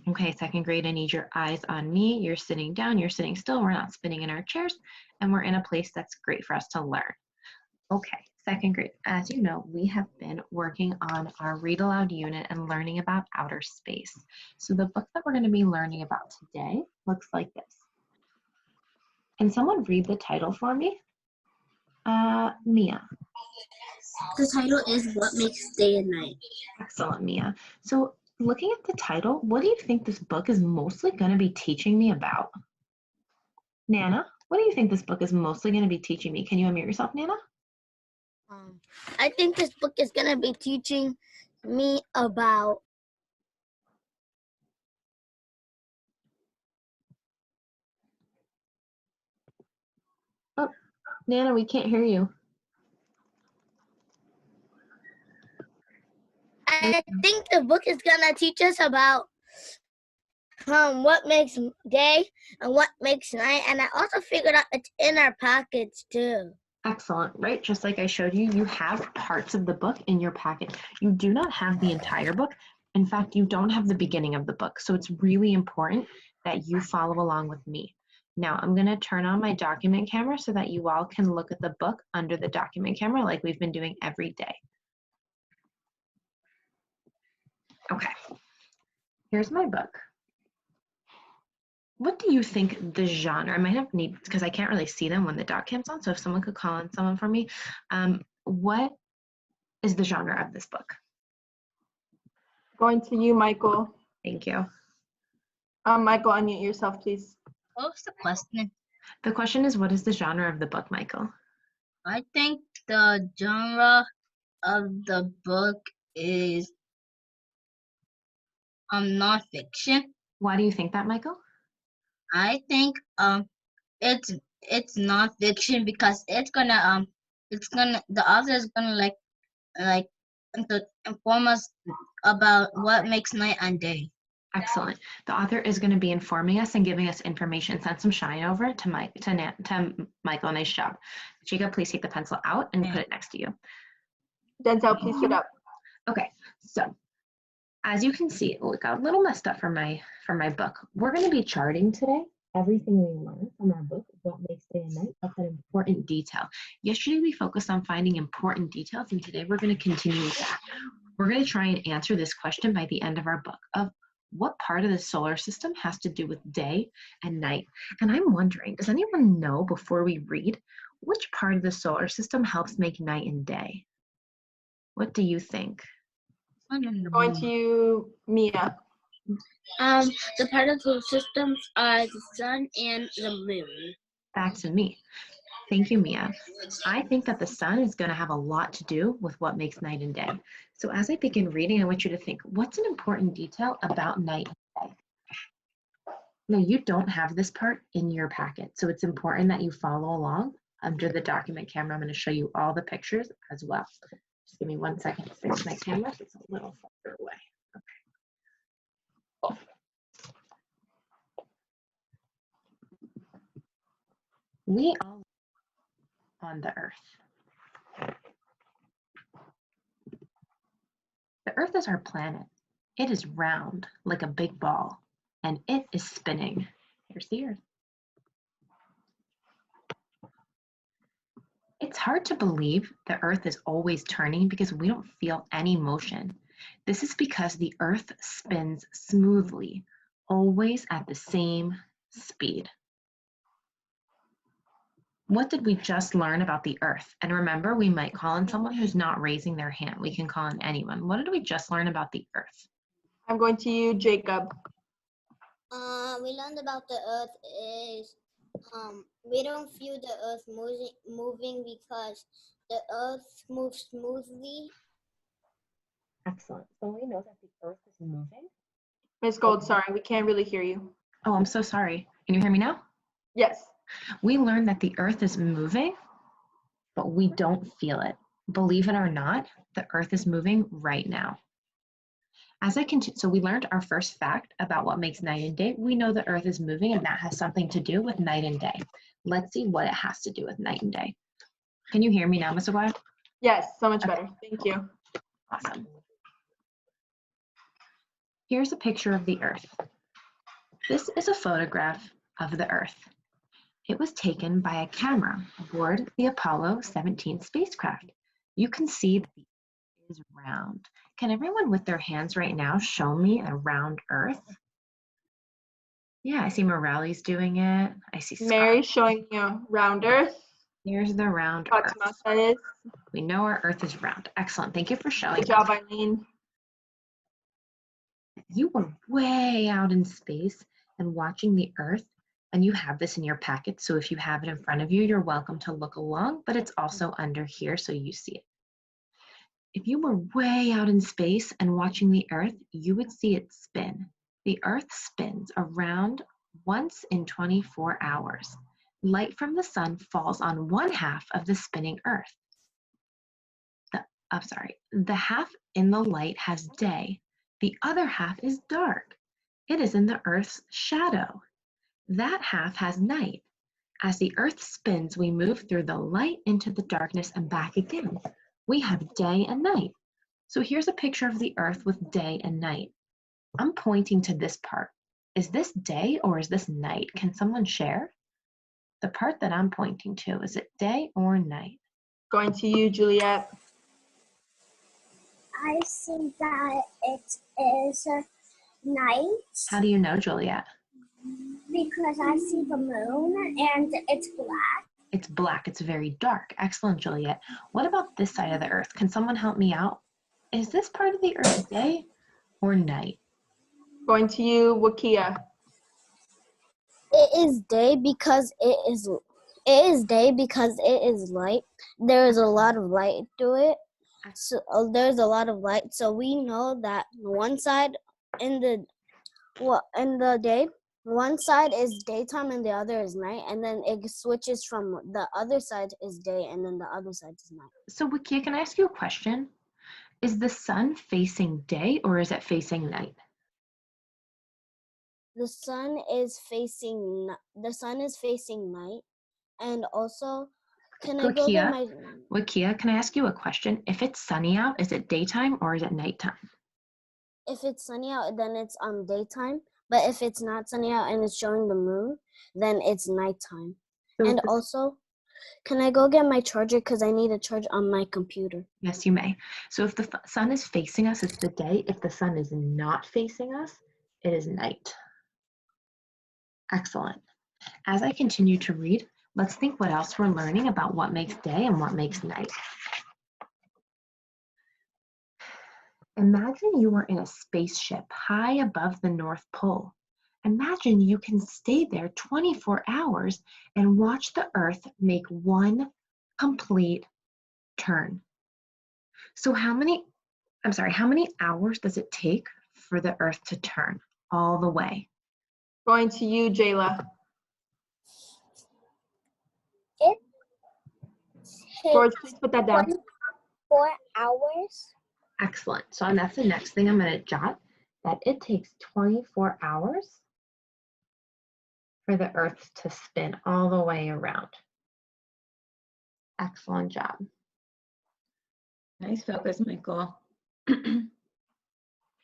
Okay, second grade, I need your eyes on me. You're sitting down, you're sitting still, we're not spinning in our chairs, and we're in a place that's great for us to learn. Okay, second grade, as you know, we have been working on our Read Aloud unit and learning about outer space. So the book that we're going to be learning about today looks like this. Can someone read the title for me? Mia. The title is What Makes Day and Night. Excellent, Mia. So looking at the title, what do you think this book is mostly going to be teaching me about? Nana, what do you think this book is mostly going to be teaching me? Can you unmute yourself, Nana? I think this book is going to be teaching me about Oh, Nana, we can't hear you. I think the book is going to teach us about what makes day and what makes night. And I also figured out it's in our pockets too. Excellent, right? Just like I showed you, you have parts of the book in your packet. You do not have the entire book. In fact, you don't have the beginning of the book. So it's really important that you follow along with me. Now I'm going to turn on my document camera so that you all can look at the book under the document camera like we've been doing every day. Okay, here's my book. What do you think the genre, I might have need, because I can't really see them when the doc cam's on, so if someone could call on someone for me, what is the genre of this book? Going to you, Michael. Thank you. Michael, unmute yourself, please. What was the question? The question is, what is the genre of the book, Michael? I think the genre of the book is nonfiction. Why do you think that, Michael? I think it's nonfiction because the author is gonna like inform us about what makes night and day. Excellent. The author is going to be informing us and giving us information. Send some shine over to Michael. Nice job. Jacob, please take the pencil out and put it next to you. Denzel, please sit up. Okay, so as you can see, it got a little messed up for my book. We're going to be charting today everything we learn from our book, What Makes Day and Night. That's an important detail. Yesterday we focused on finding important details, and today we're going to continue with that. We're going to try and answer this question by the end of our book of what part of the solar system has to do with day and night. And I'm wondering, does anyone know before we read, which part of the solar system helps make night and day? What do you think? Going to you, Mia. The part of the systems are the sun and the moon. Back to me. Thank you, Mia. I think that the sun is going to have a lot to do with what makes night and day. So as I begin reading, I want you to think, what's an important detail about night and day? Now, you don't have this part in your packet, so it's important that you follow along under the document camera. I'm going to show you all the pictures as well. Just give me 1 second to fix my camera. It's a little farther away. Okay. We all live on the earth. The earth is our planet. It is round like a big ball, and it is spinning. Here's the earth. It's hard to believe the earth is always turning because we don't feel any motion. This is because the earth spins smoothly, always at the same speed. What did we just learn about the earth? And remember, we might call on someone who's not raising their hand. We can call on anyone. What did we just learn about the earth? I'm going to you, Jacob. We learned about the earth is we don't feel the earth moving because the earth moves smoothly. Excellent. So we know that the earth is moving. Ms. Gold, sorry, we can't really hear you. Oh, I'm so sorry. Can you hear me now? Yes. We learned that the earth is moving, but we don't feel it. Believe it or not, the earth is moving right now. As I continue, so we learned our first fact about what makes night and day. We know the earth is moving and that has something to do with night and day. Let's see what it has to do with night and day. Can you hear me now, Ms. Aguirre? Yes, so much better. Thank you. Awesome. Here's a picture of the earth. This is a photograph of the Earth. It was taken by a camera aboard the Apollo 17 spacecraft. You can see that the Earth is round. Can everyone with their hands right now show me a round Earth? Yeah, I see Morelli's doing it. I see Scott. Mary's showing you round Earth. Here's the round Earth. Fatima says. We know our Earth is round. Excellent. Thank you for showing Good job, us. Eileen. You were way out in space and watching the Earth, and you have this in your packet. So if you have it in front of you, you're welcome to look along, but it's also under here so you see it. If you were way out in space and watching the Earth, you would see it spin. The Earth spins around once in 24 hours. Light from the sun falls on one half of the spinning Earth. The half in the light has day. The other half is dark. It is in the Earth's shadow. That half has night. As the Earth spins, we move through the light into the darkness and back again. We have day and night. So here's a picture of the Earth with day and night. I'm pointing to this part. Is this day or is this night? Can someone share? The part that I'm pointing to, is it day or night? Going to you, Juliet. I see that it is night How do you know, Juliet? because I see the moon and it's black. It's black. It's very dark. Excellent, Juliet. What about this side of the Earth? Can someone help me out? Is this part of the Earth day or night? Going to you, Wakia. It is day because it is light. There is a lot of light to it. So there's a lot of light. So we know that one side in the day, one side is daytime and the other is night, and then it switches from the other side is day and then the other side is night. So Wakia, can I ask you a question? Is the sun facing day or is it facing night? The sun is facing night, and also can I go get my Wakia, can I ask you a question? If it's sunny out, is it daytime or is it nighttime? if it's sunny out, then it's daytime. But if it's not sunny out and it's showing the moon, then it's nighttime. So And also, can I go get my charger because I need a charge on my computer? yes, you may. So if the sun is facing us, it's the day. If the sun is not facing us, it is night. Excellent. As I continue to read, let's think what else we're learning about what makes day and what makes night. Imagine you were in a spaceship high above the North Pole. Imagine you can stay there 24 hours and watch the Earth make one complete turn. So how many hours does it take for the Earth to turn all the way? Going to you, Jayla. It George, please put that down. 4 hours. Excellent. So and that's the next thing I'm going to jot, that it takes 24 hours for the Earth to spin all the way around. Excellent job. Nice focus, Michael. I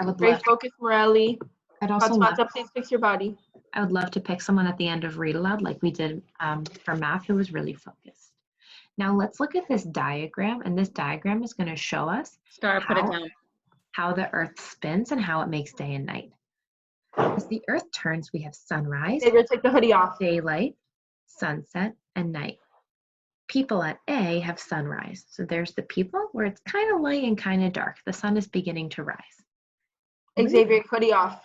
would Great love, focus, Morelli. I'd also love, Fatima, please fix your body. I would love to pick someone at the end of Read Aloud like we did for math who was really focused. Now let's look at this diagram, and this diagram is going to show us Star, put it down. how the Earth spins and how it makes day and night. As the Earth turns, we have sunrise, Xavier, take the hoodie off. daylight, sunset, and night. People at A have sunrise. So there's the people where it's kind of light and kind of dark. The sun is beginning to rise. Xavier, hoodie off.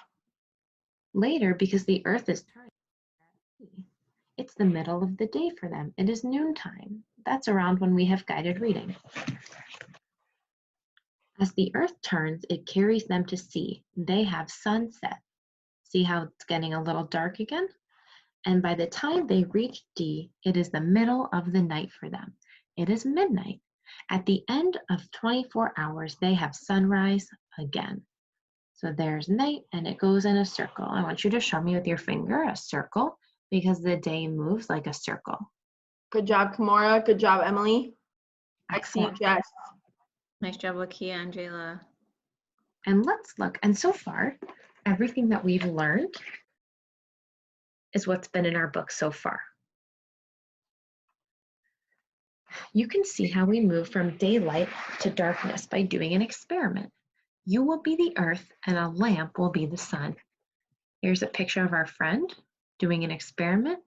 Later, because the Earth is turning, it's the middle of the day for them. It is noontime. That's around when we have guided reading. As the Earth turns, it carries them to C. They have sunset. See how it's getting a little dark again? And by the time they reach D, it is the middle of the night for them. It is midnight. At the end of 24 hours, they have sunrise again. So there's night, and it goes in a circle. I want you to show me with your finger a circle because the day moves like a circle. Good job, Kimora. Good job, Emily. I see you, Excellent. Jess. Nice job, Wakia and Jayla. And let's look. And so far, everything that we've learned is what's been in our book so far. You can see how we move from daylight to darkness by doing an experiment. You will be the earth and a lamp will be the sun. Here's a picture of our friend doing an experiment.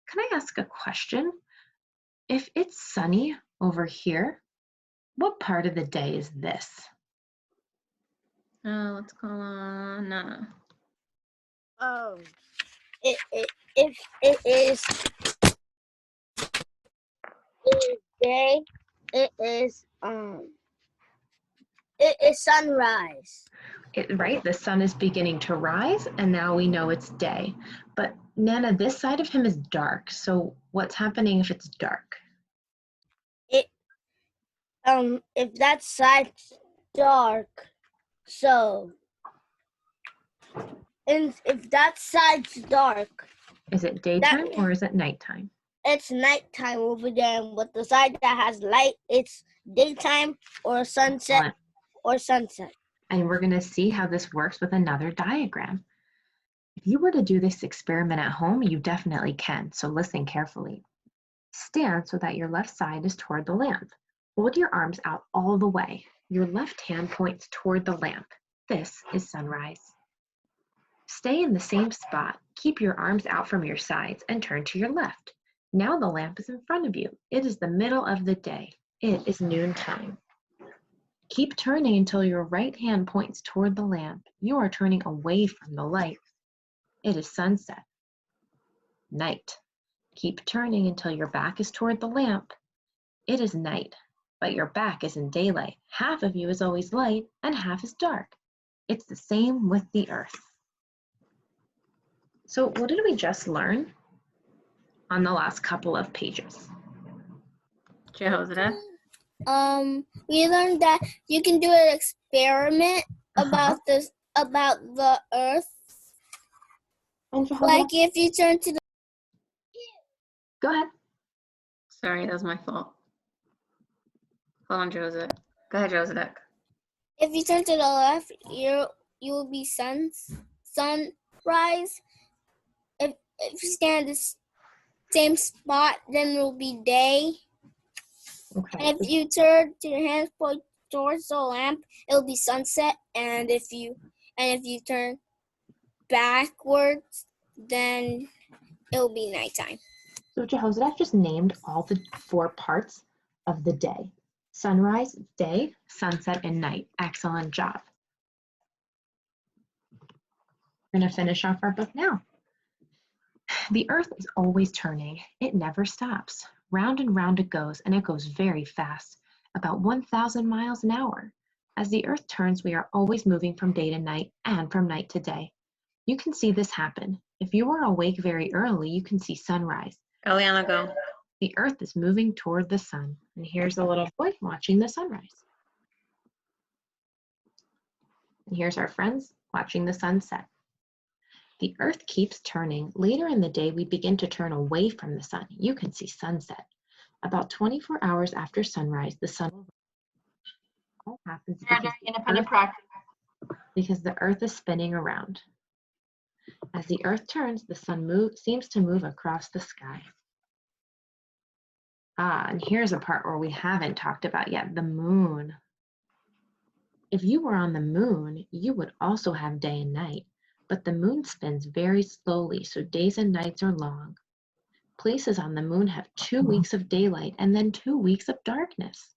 Can I ask a question? If it's sunny over here, what part of the day is this? Let's call on Nana. If it is day, it is sunrise. Right, the sun is beginning to rise and now we know it's day. But Nana, this side of him is dark. So what's happening if it's dark? If that side's dark, so and if that side's dark, Is it daytime or is it nighttime? it's nighttime over there. And with the side that has light, it's daytime or sunset or sunset. And we're going to see how this works with another diagram. If you were to do this experiment at home, you definitely can. So listen carefully. Stand so that your left side is toward the lamp. Hold your arms out all the way. Your left hand points toward the lamp. This is sunrise. Stay in the same spot. Keep your arms out from your sides and turn to your left. Now the lamp is in front of you. It is the middle of the day. It is noontime. Keep turning until your right hand points toward the lamp. You are turning away from the light. It is sunset. Night. Keep turning until your back is toward the lamp. It is night, but your back is in daylight. Half of you is always light and half is dark. It's the same with the earth. So what did we just learn on the last couple of pages? Jehoshaphat. We learned that you can do an experiment about the earth. Like if you turn to the Go ahead. Sorry, that was my fault. Hold on, Joseph. Go ahead, Joseph. if you turn to the left, you will be sunrise. If you stand at the same spot, then it will be day. Okay. And if you turn to your hands point towards the lamp, it will be sunset. And if you turn backwards, then it will be nighttime. So Jehoshaphat just named all the 4 parts of the day. Sunrise, day, sunset, and night. Excellent job. We're going to finish off our book now. The earth is always turning. It never stops. Round and round it goes, and it goes very fast, about 1,000 miles an hour. As the earth turns, we are always moving from day to night and from night to day. You can see this happen. If you are awake very early, you can see sunrise. Eliana, go. The earth is moving toward the sun. And here's a little boy watching the sunrise. And here's our friends watching the sunset. The earth keeps turning. Later in the day, we begin to turn away from the sun. You can see sunset. About 24 hours after sunrise, the sun will rise. All happens because the earth is spinning around. As the earth turns, the sun seems to move across the sky. And here's a part where we haven't talked about yet, the moon. If you were on the moon, you would also have day and night, but the moon spins very slowly, so days and nights are long. Places on the moon have 2 weeks of daylight and then 2 weeks of darkness.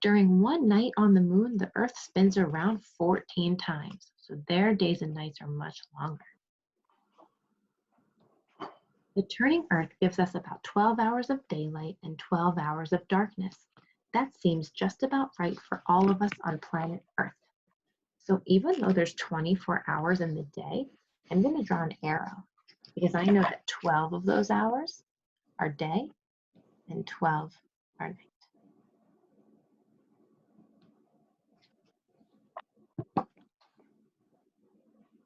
During one night on the moon, the earth spins around 14 times, so their days and nights are much longer. The turning earth gives us about 12 hours of daylight and 12 hours of darkness. That seems just about right for all of us on planet Earth. So even though there's 24 hours in the day, I'm going to draw an arrow because I know that 12 of those hours are day and 12 are night.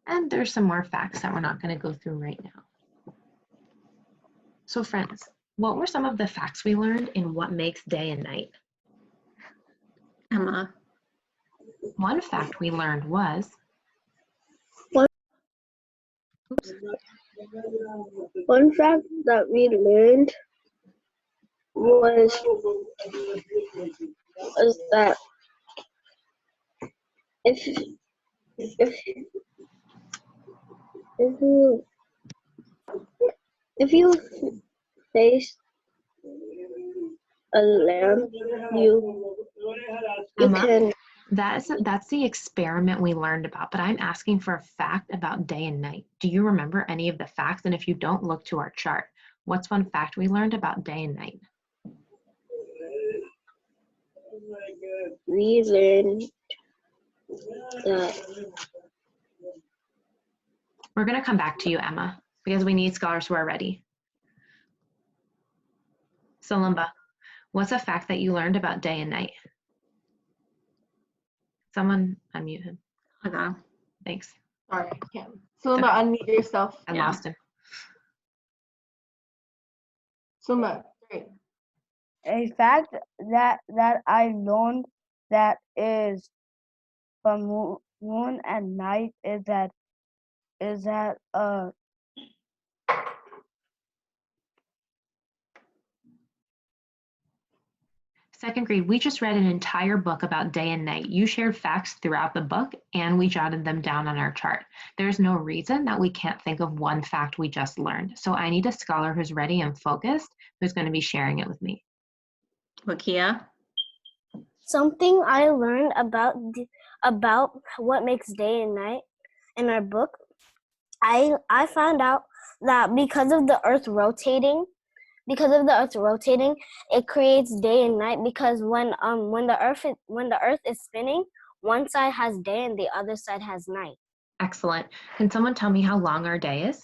And there's some more facts that we're not going to go through right now. So friends, what were some of the facts we learned in what makes day and night? Emma. One fact we learned was Oops. One fact that we learned was that if you if you face a lamp, you Emma, can. that's the experiment we learned about, but I'm asking for a fact about day and night. Do you remember any of the facts? And if you don't, look to our chart. What's one fact we learned about day and night? We learned that We're going to come back to you, Emma, because we need scholars who are ready. So, Limba, what's a fact that you learned about day and night? Someone unmute him. I got him. Thanks. Sorry, Kim. Sulma, unmute yourself. I Yeah. lost him. Sulma, great. A fact that I learned that is from moon and night is that Second grade, we just read an entire book about day and night. You shared facts throughout the book and we jotted them down on our chart. There's no reason that we can't think of one fact we just learned. So I need a scholar who's ready and focused, who's going to be sharing it with me. Lakia? something I learned about what makes day and night in our book. I found out that because of the Earth rotating, it creates day and night. Because when the Earth is spinning, one side has day and the other side has night. Excellent. Can someone tell me how long our day is?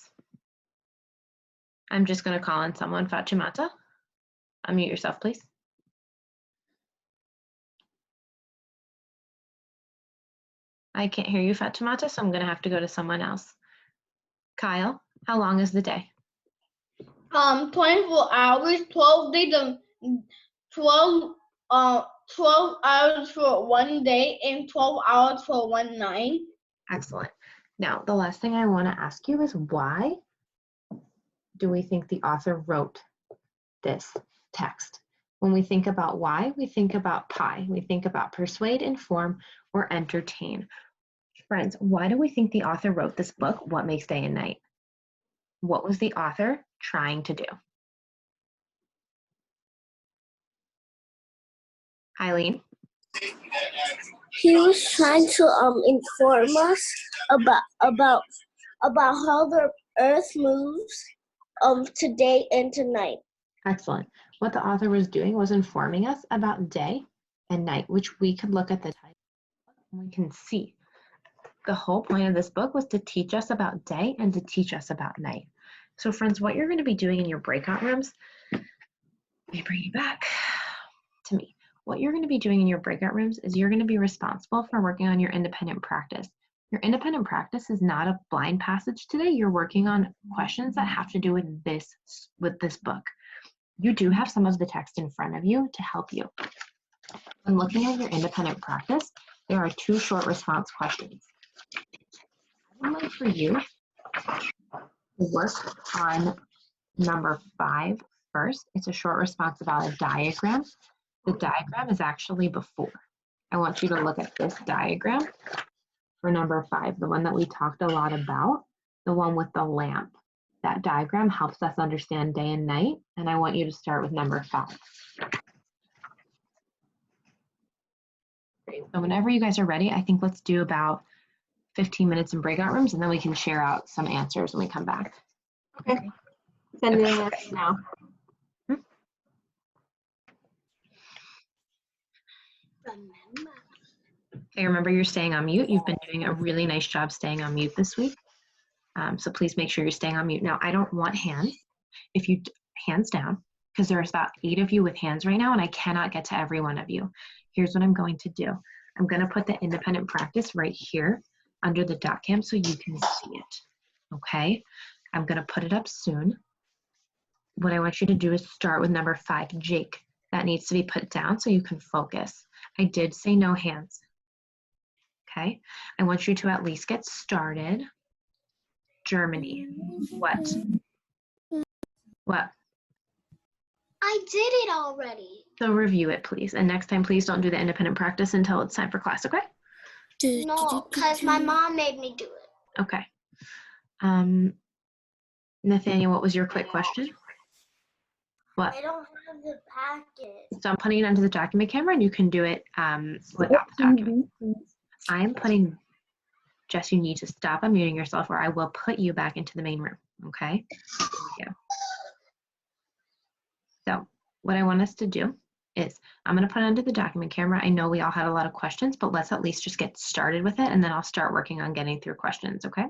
I'm just going to call on someone. Fatimata, unmute yourself, please. I can't hear you, Fatimata, so I'm going to have to go to someone else. Kyle, how long is the day? 24 hours, 12 days, 12 hours for one day and 12 hours for one night. Excellent. Now, the last thing I want to ask you is why do we think the author wrote this text? When we think about why, we think about pi. We think about persuade, inform, or entertain. Friends, why do we think the author wrote this book, What Makes Day and Night? What was the author trying to do? Eileen? He was trying to inform us about how the Earth moves today and tonight. Excellent. What the author was doing was informing us about day and night, which we could look at the title and we can see. The whole point of this book was to teach us about day and to teach us about night. So friends, what you're going to be doing in your breakout rooms, let me bring you back to me. What you're going to be doing in your breakout rooms is you're going to be responsible for working on your independent practice. Your independent practice is not a blind passage today. You're working on questions that have to do with this book. You do have some of the text in front of you to help you. When looking at your independent practice, there are 2 short response questions. I would like for you to work on number 5 first. It's a short response about a diagram. The diagram is actually before. I want you to look at this diagram for number 5, the one that we talked a lot about, the one with the lamp. That diagram helps us understand day and night, and I want you to start with number 5. Great. So whenever you guys are ready, I think let's do about 15 minutes in breakout rooms, and then we can share out some answers when we come back. Okay. Sending it now. Okay, remember you're staying on mute. You've been doing a really nice job staying on mute this week. So please make sure you're staying on mute. Now, I don't want hands. If you, hands down, because there's about 8 of you with hands right now, and I cannot get to every one of you. Here's what I'm going to do. I'm going to put the independent practice right here under the dot cam so you can see it, okay? I'm going to put it up soon. What I want you to do is start with number 5, Jake. That needs to be put down so you can focus. I did say no hands, okay? I want you to at least get started. Germany. What? What? I did it already. So review it, please. And next time, please don't do the independent practice until it's time for class, okay? No, because my mom made me do it. Okay. Nathaniel, what was your quick question? What? I don't have the packet. So I'm putting it onto the document camera, and you can do it without the document. I'm putting, Jess, you need to stop unmuting yourself or I will put you back into the main room, okay? Thank you. So what I want us to do is I'm going to put it under the document camera. I know we all had a lot of questions, but let's at least just get started with it, and then I'll start working on getting through questions, okay?